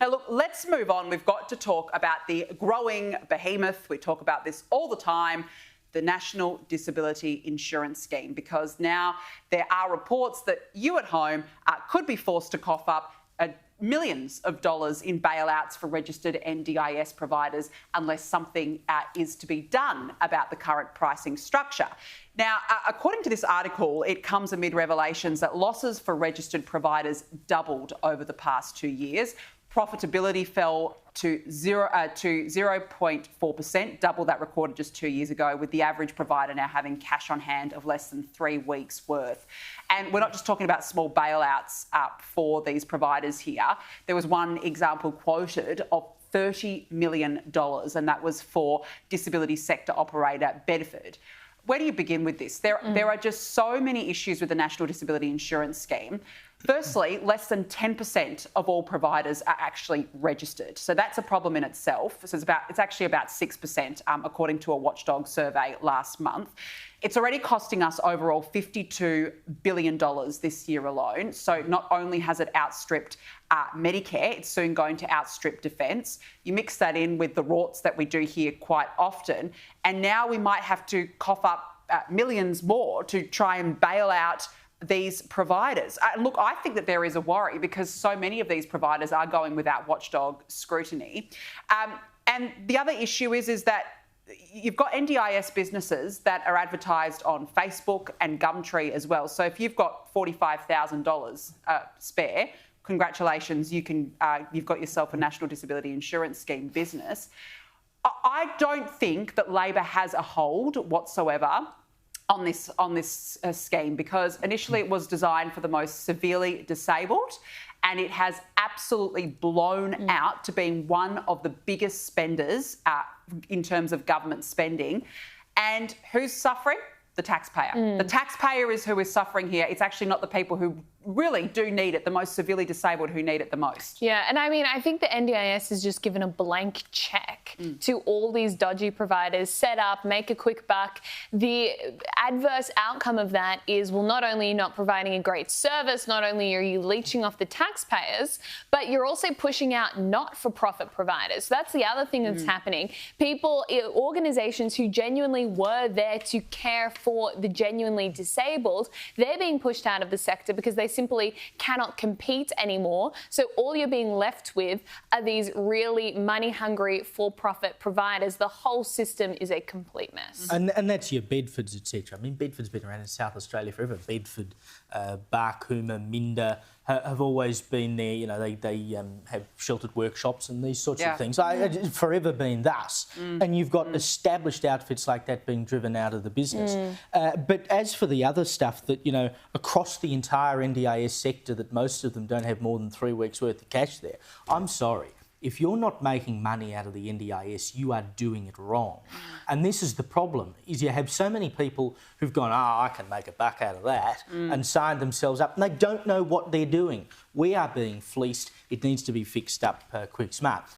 Now, look, let's move on. We've got to talk about the growing behemoth. We talk about this all the time, the National Disability Insurance Scheme, because now there are reports that you at home could be forced to cough up millions of dollars in bailouts for registered NDIS providers unless something is to be done about the current pricing structure. Now, according to this article, it comes amid revelations that losses for registered providers doubled over the past 2 years. Profitability fell to 0.4%, double that recorded just 2 years ago, with the average provider now having cash on hand of less than 3 weeks' worth. And we're not just talking about small bailouts for these providers here. There was one example quoted of $30 million, and that was for disability sector operator Bedford. Where do you begin with this? There are just so many issues with the National Disability Insurance Scheme. Firstly, less than 10% of all providers are actually registered. So that's a problem in itself. So it's actually about 6%, according to a Watchdog survey last month. It's already costing us overall $52 billion this year alone. So not only has it outstripped Medicare, it's soon going to outstrip Defence. You mix that in with the rorts that we do here quite often, and now we might have to cough up millions more to try and bail out these providers. Look, I think that there is a worry because so many of these providers are going without watchdog scrutiny. And the other issue is that you've got NDIS businesses that are advertised on Facebook and Gumtree as well. So if you've got $45,000 spare, congratulations, you've got yourself a National Disability Insurance Scheme business. I don't think that Labor has a hold whatsoever on this scheme, because initially it was designed for the most severely disabled, and it has absolutely blown out to being one of the biggest spenders in terms of government spending. And who's suffering? The taxpayer. The taxpayer is who is suffering here. It's actually not the people who really do need it, the most severely disabled who need it the most. Yeah, and I mean, I think the NDIS has just given a blank check to all these dodgy providers, set up, make a quick buck. The adverse outcome of that is, well, not only are you not providing a great service, not only are you leeching off the taxpayers, but you're also pushing out not-for-profit providers. So that's the other thing that's happening. People, organisations who genuinely were there to care for the genuinely disabled, they're being pushed out of the sector because they simply cannot compete anymore. So all you're being left with are these really money-hungry for-profit providers. The whole system is a complete mess. And that's your Bedfords, etc. I mean, Bedford's been around in South Australia forever. Bedford, Barcooma, Minda have always been there. You know, they have sheltered workshops and these sorts of things. It's forever been thus. And you've got established outfits like that being driven out of the business. But as for the other stuff that, you know, across the entire NDIS sector, that most of them don't have more than 3 weeks' worth of cash there, I'm sorry. If you're not making money out of the NDIS, you are doing it wrong. And this is the problem, is you have so many people who've gone, I can make a buck out of that, and signed themselves up, and they don't know what they're doing. We are being fleeced. It needs to be fixed up quick, smart.